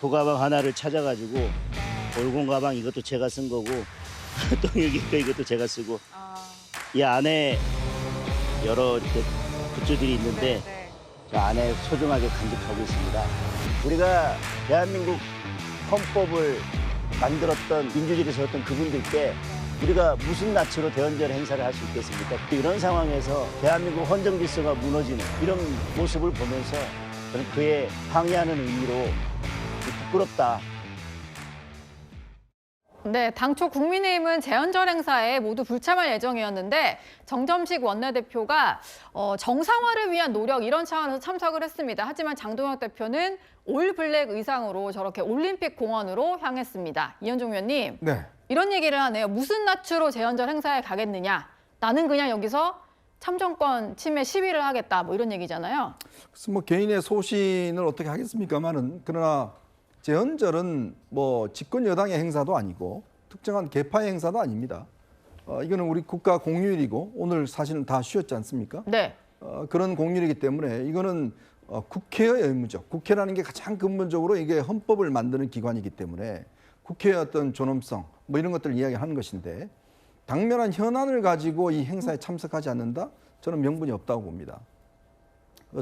그 가방 하나를 찾아가지고 올공 가방 이것도 제가 쓴 거고 또 이것도 제가 쓰고 이 안에 여러 이렇게 굿즈들이 있는데 저 안에 소중하게 간직하고 있습니다. 우리가 대한민국 헌법을 만들었던 민주주의를 세웠던 그분들께 우리가 무슨 낯으로 대언절 행사를 할 수 있겠습니까? 이런 상황에서 대한민국 헌정 질서가 무너지는 이런 모습을 보면서 저는 그에 항의하는 의미로 부끄럽다. 네, 당초 국민의힘은 재헌절 행사에 모두 불참할 예정이었는데 정점식 원내대표가 정상화를 위한 노력 이런 차원에서 참석을 했습니다. 하지만 장동혁 대표는 올 블랙 의상으로 저렇게 올림픽 공원으로 향했습니다. 이현종 의원님, 네. 이런 얘기를 하네요. 무슨 낯으로 재헌절 행사에 가겠느냐. 나는 그냥 여기서 참정권 침해 시위를 하겠다. 뭐 이런 얘기잖아요. 그래서 뭐 개인의 소신을 어떻게 하겠습니까만은 그러나 재헌절은 뭐 집권 여당의 행사도 아니고 특정한 계파의 행사도 아닙니다. 이거는 우리 국가 공휴일이고 오늘 사실은 다 쉬었지 않습니까? 네. 그런 공휴일이기 때문에 이거는 국회의 의무죠. 국회라는 게 가장 근본적으로 이게 헌법을 만드는 기관이기 때문에 국회의 어떤 존엄성 뭐 이런 것들을 이야기하는 것인데 당면한 현안을 가지고 이 행사에 참석하지 않는다? 저는 명분이 없다고 봅니다.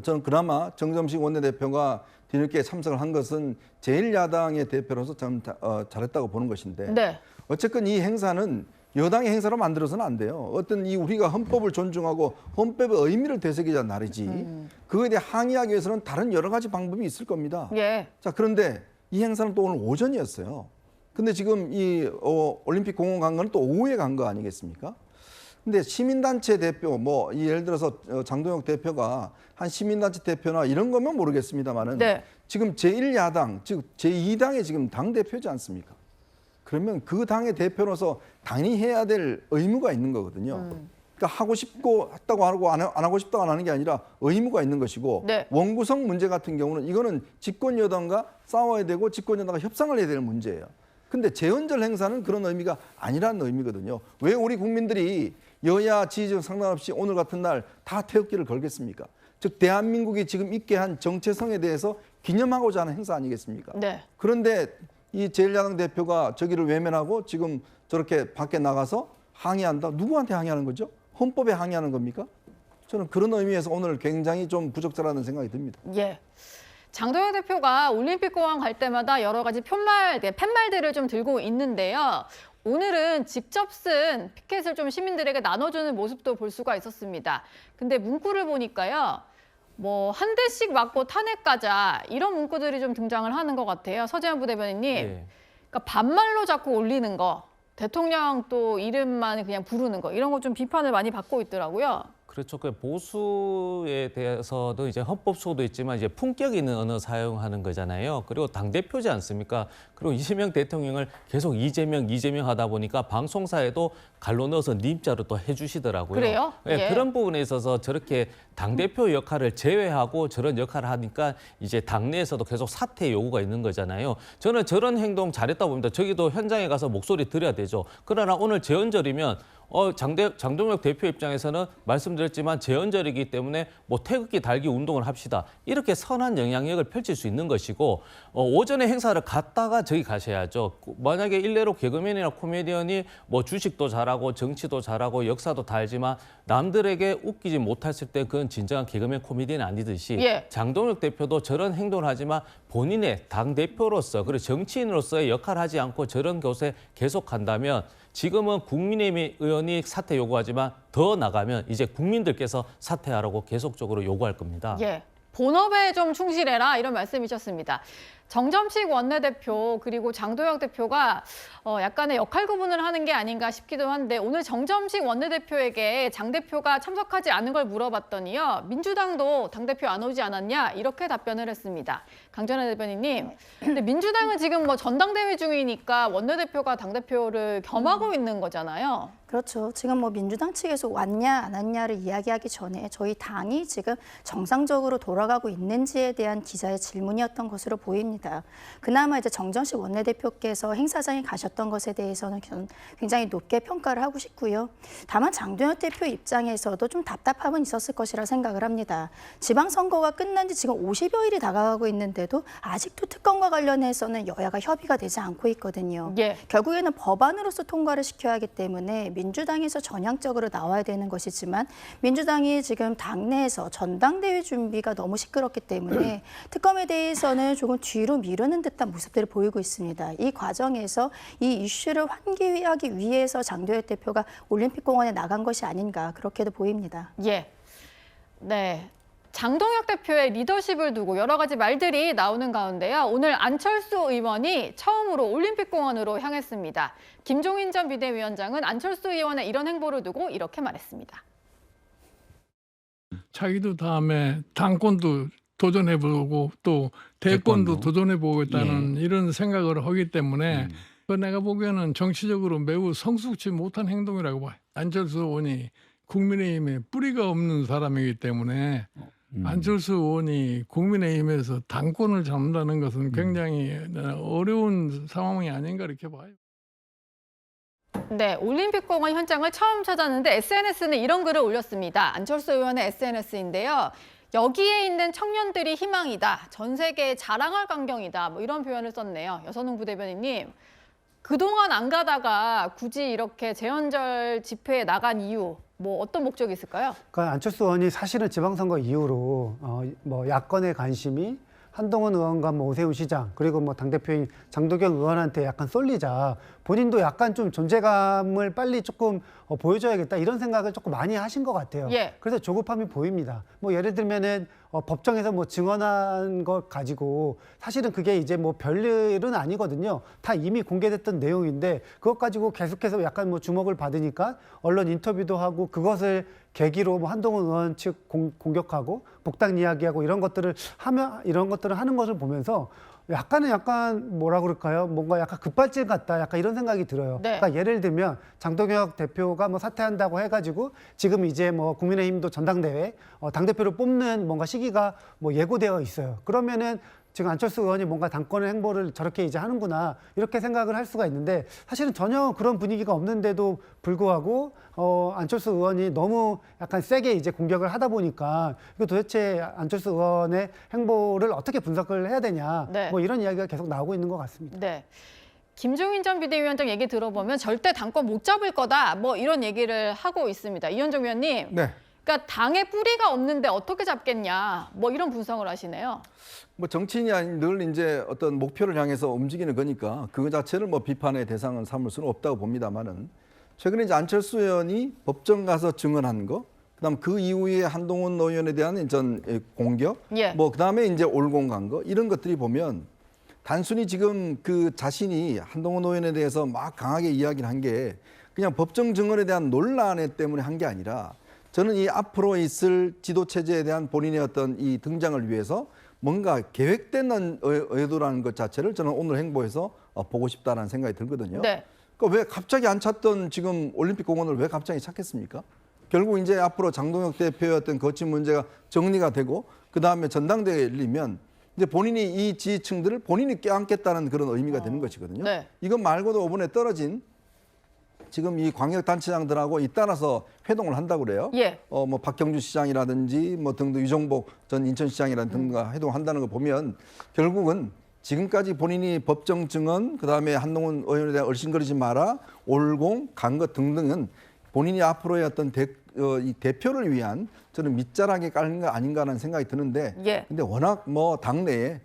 저는 그나마 정점식 원내대표가 뒤늦게 참석을 한 것은 제1야당의 대표로서 참 잘했다고 보는 것인데 네. 어쨌건 이 행사는 여당의 행사로 만들어서는 안 돼요. 어떤 이 우리가 헌법을 존중하고 헌법의 의미를 되새기자 날이지 그거에 대해 항의하기 위해서는 다른 여러 가지 방법이 있을 겁니다. 예. 자, 그런데 이 행사는 또 오늘 오전이었어요. 근데 지금 이 올림픽 공원 간 거는 또 오후에 간 거 아니겠습니까? 근데 시민단체 대표, 뭐 예를 들어서 장동혁 대표가 한 시민단체 대표나 이런 거면 모르겠습니다만은 네. 지금 제1야당, 즉 제2당의 지금 당 대표지 않습니까? 그러면 그 당의 대표로서 당연히 해야 될 의무가 있는 거거든요. 그러니까 하고 싶고 했다고 하고 안 하고 싶다고 안 하는 게 아니라 의무가 있는 것이고 네. 원구성 문제 같은 경우는 이거는 집권 여당과 싸워야 되고 집권 여당과 협상을 해야 될 문제예요. 근데 재헌절 행사는 그런 의미가 아니라는 의미거든요. 왜 우리 국민들이 여야 지지적 상관없이 오늘 같은 날 다 태극기를 걸겠습니까? 즉 대한민국이 지금 있게 한 정체성에 대해서 기념하고자 하는 행사 아니겠습니까? 네. 그런데 이 제1야당 대표가 저기를 외면하고 지금 저렇게 밖에 나가서 항의한다? 누구한테 항의하는 거죠? 헌법에 항의하는 겁니까? 저는 그런 의미에서 오늘 굉장히 좀 부적절하다는 생각이 듭니다. 예. 장동혁 대표가 올림픽 공원 갈 때마다 여러 가지 팻말들을 좀 들고 있는데요. 오늘은 직접 쓴 피켓을 좀 시민들에게 나눠주는 모습도 볼 수가 있었습니다. 근데 문구를 보니까요. 뭐 한 대씩 맞고 탄핵가자 이런 문구들이 좀 등장을 하는 것 같아요. 서재현 부대변인님. 네. 그러니까 반말로 자꾸 올리는 거. 대통령 또 이름만 그냥 부르는 거. 이런 거 좀 비판을 많이 받고 있더라고요. 그렇죠. 그 보수에 대해서도 이제 헌법소도 있지만 이제 품격 있는 언어 사용하는 거잖아요. 그리고 당대표지 않습니까? 그리고 이재명 대통령을 계속 이재명 하다 보니까 방송사에도 갈로 넣어서 님자로 또 해주시더라고요. 그래요? 네, 예. 그런 부분에 있어서 저렇게 당대표 역할을 제외하고 저런 역할을 하니까 이제 당내에서도 계속 사퇴 요구가 있는 거잖아요. 저는 저런 행동 잘했다고 봅니다. 저기도 현장에 가서 목소리 드려야 되죠. 그러나 오늘 재헌절이면 장동혁 대표 입장에서는 말씀드렸지만 재헌절이기 때문에 뭐 태극기 달기 운동을 합시다. 이렇게 선한 영향력을 펼칠 수 있는 것이고 오전에 행사를 갔다가 저기 가셔야죠. 만약에 일례로 개그맨이나 코미디언이 뭐 주식도 잘하고 정치도 잘하고 역사도 다 알지만 남들에게 웃기지 못했을 때 그건 진정한 개그맨 코미디언이 아니듯이 예. 장동혁 대표도 저런 행동을 하지만 본인의 당대표로서 그리고 정치인으로서의 역할을 하지 않고 저런 곳에 계속한다면 지금은 국민의힘 의원이 사퇴 요구하지만 더 나가면 이제 국민들께서 사퇴하라고 계속적으로 요구할 겁니다. 예. 본업에 좀 충실해라 이런 말씀이셨습니다. 정점식 원내대표 그리고 장동혁 대표가 약간의 역할 구분을 하는 게 아닌가 싶기도 한데 오늘 정점식 원내대표에게 장 대표가 참석하지 않은 걸 물어봤더니요. 민주당도 당대표 안 오지 않았냐 이렇게 답변을 했습니다. 강전혜 대변인님, 근데 민주당은 지금 뭐 전당대회 중이니까 원내대표가 당대표를 겸하고 있는 거잖아요. 그렇죠. 지금 뭐 민주당 측에서 왔냐 안 왔냐를 이야기하기 전에 저희 당이 지금 정상적으로 돌아가고 있는지에 대한 기자의 질문이었던 것으로 보입니다. 그나마 이제 정정식 원내대표께서 행사장에 가셨던 것에 대해서는 저는 굉장히 높게 평가를 하고 싶고요. 다만 장동혁 대표 입장에서도 좀 답답함은 있었을 것이라 생각을 합니다. 지방선거가 끝난 지 지금 50여일이 다가가고 있는데도 아직도 특검과 관련해서는 여야가 협의가 되지 않고 있거든요. 예. 결국에는 법안으로서 통과를 시켜야 하기 때문에 민주당에서 전향적으로 나와야 되는 것이지만 민주당이 지금 당내에서 전당대회 준비가 너무 시끄럽기 때문에 특검에 대해서는 조금 뒤로 미루는 듯한 모습들을 보이고 있습니다. 이 과정에서 이 이슈를 환기하기 위해서 장도혁 대표가 올림픽공원에 나간 것이 아닌가 그렇게도 보입니다. 예. 네. 장동혁 대표의 리더십을 두고 여러 가지 말들이 나오는 가운데요. 오늘 안철수 의원이 처음으로 올림픽공원으로 향했습니다. 김종인 전 비대위원장은 안철수 의원의 이런 행보를 두고 이렇게 말했습니다. 자기도 다음에 당권도 도전해보고 또 대권도 도전해보겠다는 이런 생각을 하기 때문에 내가 보기에는 정치적으로 매우 성숙치 못한 행동이라고 봐요. 안철수 의원이 국민의힘에 뿌리가 없는 사람이기 때문에 안철수 의원이 국민의힘에서 당권을 잡는다는 것은 굉장히 어려운 상황이 아닌가 이렇게 봐요. 네, 올림픽공원 현장을 처음 찾았는데 SNS는 이런 글을 올렸습니다. 안철수 의원의 SNS인데요. 여기에 있는 청년들이 희망이다. 전 세계에 자랑할 광경이다. 뭐 이런 표현을 썼네요. 여선웅 부대변인님, 그동안 안 가다가 굳이 이렇게 재헌절 집회에 나간 이유, 뭐 어떤 목적이 있을까요? 그러니까 안철수 의원이 사실은 지방선거 이후로 뭐 야권의 관심이 한동훈 의원과 뭐 오세훈 시장 그리고 뭐 당대표인 장도경 의원한테 약간 쏠리자 본인도 약간 좀 존재감을 빨리 조금 보여줘야겠다 이런 생각을 조금 많이 하신 것 같아요. 예. 그래서 조급함이 보입니다. 뭐 예를 들면은 법정에서 뭐 증언한 것 가지고 사실은 그게 이제 뭐 별일은 아니거든요. 다 이미 공개됐던 내용인데 그것 가지고 계속해서 약간 뭐 주목을 받으니까 언론 인터뷰도 하고 그것을 계기로 뭐 한동훈 의원 측 공격하고 복당 이야기하고 이런 것들을 하는 것을 보면서 약간 뭐라 그럴까요? 뭔가 약간 급발진 같다. 약간 이런 생각이 들어요. 네. 그러니까 예를 들면 장동혁 대표가 뭐 사퇴한다고 해가지고 지금 이제 뭐 국민의힘도 전당대회 당대표를 뽑는 뭔가 시기가 뭐 예고되어 있어요. 그러면은 지금 안철수 의원이 뭔가 당권의 행보를 저렇게 이제 하는구나 이렇게 생각을 할 수가 있는데 사실은 전혀 그런 분위기가 없는데도 불구하고 안철수 의원이 너무 약간 세게 이제 공격을 하다 보니까 이거 도대체 안철수 의원의 행보를 어떻게 분석을 해야 되냐 네. 뭐 이런 이야기가 계속 나오고 있는 것 같습니다. 네. 김종인 전 비대위원장 얘기 들어보면 절대 당권 못 잡을 거다. 뭐 이런 얘기를 하고 있습니다. 이현정 위원님. 네. 그러니까 당에 뿌리가 없는데 어떻게 잡겠냐. 뭐 이런 분석을 하시네요. 뭐 정치인이 아닌 늘 이제 어떤 목표를 향해서 움직이는 거니까 그거 자체를 뭐 비판의 대상은 삼을 수는 없다고 봅니다만은 최근에 이제 안철수 의원이 법정 가서 증언한 거, 그다음 그 이후에 한동훈 의원에 대한 전 공격, 예. 뭐 그다음에 이제 올공 간 거 이런 것들이 보면 단순히 지금 그 자신이 한동훈 의원에 대해서 막 강하게 이야기를 한 게 그냥 법정 증언에 대한 논란 때문에 한 게 아니라 저는 이 앞으로 있을 지도 체제에 대한 본인의 어떤 이 등장을 위해서 뭔가 계획된 의도라는 것 자체를 저는 오늘 행보에서 보고 싶다는 생각이 들거든요. 네. 그러니까 왜 갑자기 안 찾던 지금 올림픽 공원을 왜 갑자기 찾겠습니까? 결국 이제 앞으로 장동혁 대표의 어떤 거친 문제가 정리가 되고 그 다음에 전당대회에 열리면 이제 본인이 이 지지층들을 본인이 껴안겠다는 그런 의미가 되는 것이거든요. 네. 이것 말고도 이번에 떨어진 지금 이 광역단체장들하고 잇따라서 회동을 한다고 그래요. 예. 뭐 박경주 시장이라든지 뭐 등등 유정복 전 인천시장이라든지 등과 회동한다는 거 보면 결국은 지금까지 본인이 법정 증언 그다음에 한동훈 의원에 대한 얼씬거리지 마라 올공 간 것 등등은 본인이 앞으로의 어떤 이 대표를 위한 저는 밑자락에 깔는 거 아닌가 하는 생각이 드는데 예. 근데 워낙 뭐 당내에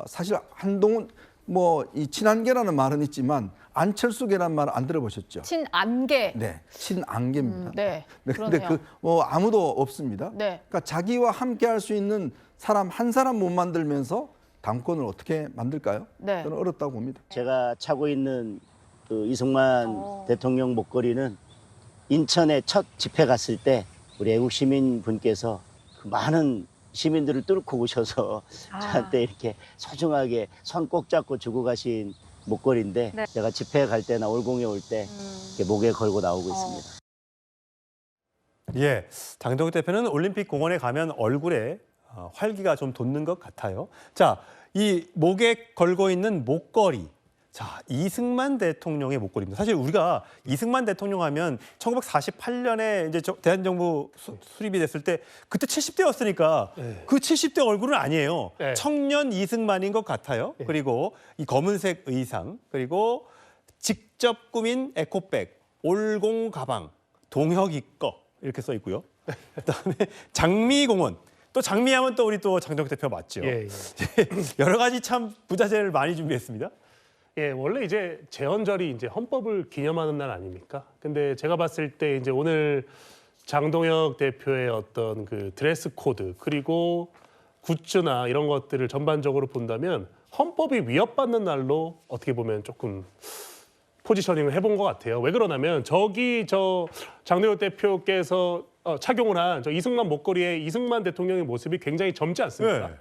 사실 한동훈 뭐 이 친한계라는 말은 있지만 안철수계라는 말 안 들어보셨죠? 친안계. 네, 친안계입니다. 네. 근데 그러네요. 아무도 없습니다. 네. 그러니까 자기와 함께 할 수 있는 사람 한 사람 못 만들면서 당권을 어떻게 만들까요? 네. 저는 어렵다고 봅니다. 제가 차고 있는 그 이승만 대통령 목걸이는 인천에 첫 집회 갔을 때 우리 애국 시민 분께서 그 많은 시민들을 뚫고 오셔서 저한테 이렇게 소중하게 손 꼭 잡고 주고 가신 목걸이인데 네. 제가 집회 갈 때나 올공에 올 때 목에 걸고 나오고 있습니다. 예, 장동혁 대표는 올림픽 공원에 가면 얼굴에 활기가 좀 돋는 것 같아요. 자, 이 목에 걸고 있는 목걸이. 자, 이승만 대통령의 목걸이입니다. 사실 우리가 이승만 대통령 하면 1948년에 이제 대한정부 수립이 됐을 때 그때 70대였으니까 그 70대 얼굴은 아니에요. 네. 청년 이승만인 것 같아요. 그리고 이 검은색 의상, 그리고 직접 꾸민 에코백, 올공 가방, 동혁이 거 이렇게 써 있고요. 그다음에 장미공원. 또 장미하면 또 우리 또 장동혁 대표 맞죠. 예. 여러 가지 참 부자재를 많이 준비했습니다. 예, 원래 이제 제헌절이 이제 헌법을 기념하는 날 아닙니까? 근데 제가 봤을 때 이제 오늘 장동혁 대표의 어떤 그 드레스 코드 그리고 굿즈나 이런 것들을 전반적으로 본다면 헌법이 위협받는 날로 어떻게 보면 조금 포지셔닝을 해본 것 같아요. 왜 그러냐면 저기 저 장동혁 대표께서 착용을 한 저 이승만 목걸이에 이승만 대통령의 모습이 굉장히 젊지 않습니까? 네.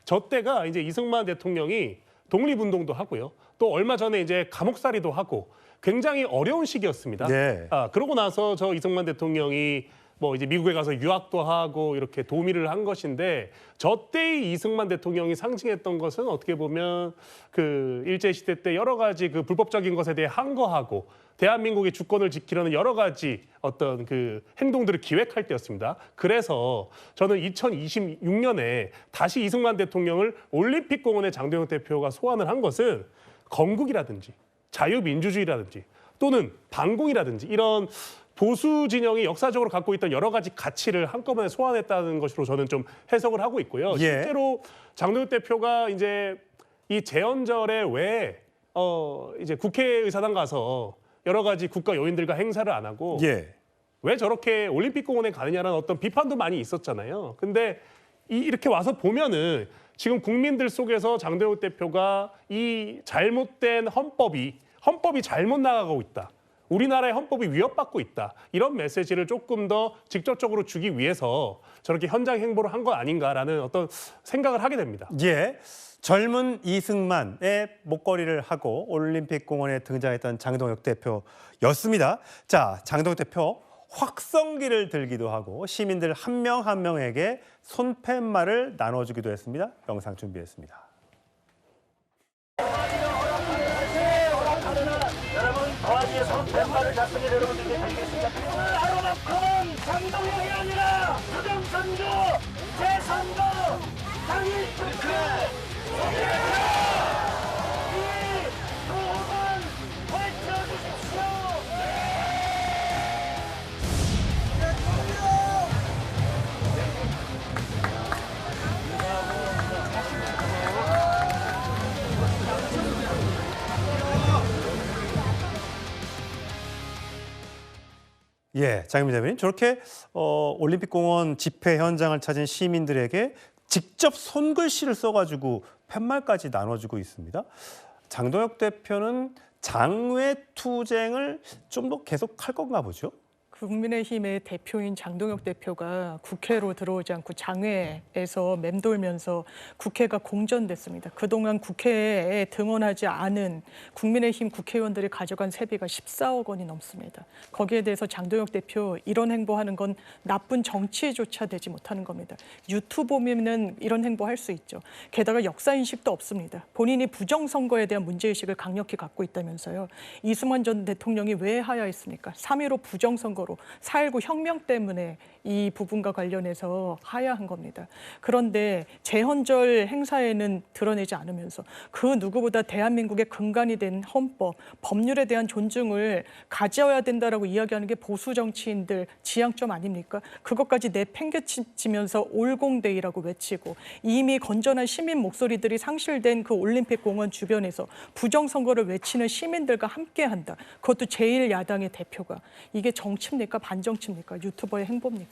저 때가 이제 이승만 대통령이 독립운동도 하고요. 또 얼마 전에 이제 감옥살이도 하고 굉장히 어려운 시기였습니다. 네. 그러고 나서 저 이승만 대통령이 뭐 이제 미국에 가서 유학도 하고 이렇게 도미를 한 것인데 저 때의 이승만 대통령이 상징했던 것은 어떻게 보면 그 일제시대 때 여러 가지 그 불법적인 것에 대해 항거하고 대한민국의 주권을 지키려는 여러 가지 어떤 그 행동들을 기획할 때였습니다. 그래서 저는 2026년에 다시 이승만 대통령을 올림픽 공원에 장동혁 대표가 소환을 한 것은 건국이라든지 자유민주주의라든지 또는 반공이라든지 이런 보수 진영이 역사적으로 갖고 있던 여러 가지 가치를 한꺼번에 소환했다는 것으로 저는 좀 해석을 하고 있고요. 예. 실제로 장동혁 대표가 이제 이 제헌절에 왜 이제 국회의사당 가서 여러 가지 국가 요인들과 행사를 안 하고 예. 왜 저렇게 올림픽 공원에 가느냐라는 어떤 비판도 많이 있었잖아요. 근데 이렇게 와서 보면은 지금 국민들 속에서 장동혁 대표가 이 잘못된 헌법이 잘못 나가고 있다. 우리나라의 헌법이 위협받고 있다. 이런 메시지를 조금 더 직접적으로 주기 위해서 저렇게 현장 행보를 한 거 아닌가라는 어떤 생각을 하게 됩니다. 예. 젊은 이승만의 목걸이를 하고 올림픽 공원에 등장했던 장동혁 대표였습니다. 자, 장동혁 대표 확성기를 들기도 하고 시민들 한 명 한 명에게 손팻말을 나눠주기도 했습니다. 영상 준비했습니다. 여러분 더하기에 손팻말을 작성해 여러분들께 드리겠습니다. 오늘 하루만큼은 장동혁이 아니라 부정선거, 재선거, 당일 투표, 이 소음은 외쳐주십시오. 예, 장윤미 대변인 저렇게 올림픽 공원 집회 현장을 찾은 시민들에게 직접 손글씨를 써가지고 팻말까지 나눠주고 있습니다. 장동혁 대표는 장외투쟁을 좀 더 계속할 건가 보죠? 국민의힘의 대표인 장동혁 대표가 국회로 들어오지 않고 장외에서 맴돌면서 국회가 공전됐습니다. 그동안 국회에 등원하지 않은 국민의힘 국회의원들이 가져간 세비가 14억 원이 넘습니다. 거기에 대해서 장동혁 대표 이런 행보하는 건 나쁜 정치조차 되지 못하는 겁니다. 유튜브면은 이런 행보할 수 있죠. 게다가 역사인식도 없습니다. 본인이 부정선거에 대한 문제의식을 강력히 갖고 있다면서요. 이승만 전 대통령이 왜 하야했습니까? 3.15 부정선거로 4.19 혁명 때문에 이 부분과 관련해서 하야한 겁니다. 그런데 제헌절 행사에는 드러내지 않으면서 그 누구보다 대한민국의 근간이 된 헌법, 법률에 대한 존중을 가져야 된다라고 이야기하는 게 보수 정치인들 지향점 아닙니까? 그것까지 내팽개치면서 올공데이라고 외치고 이미 건전한 시민 목소리들이 상실된 그 올림픽 공원 주변에서 부정선거를 외치는 시민들과 함께한다. 그것도 제1야당의 대표가. 이게 정치입니까? 반정치입니까? 유튜버의 행보입니까?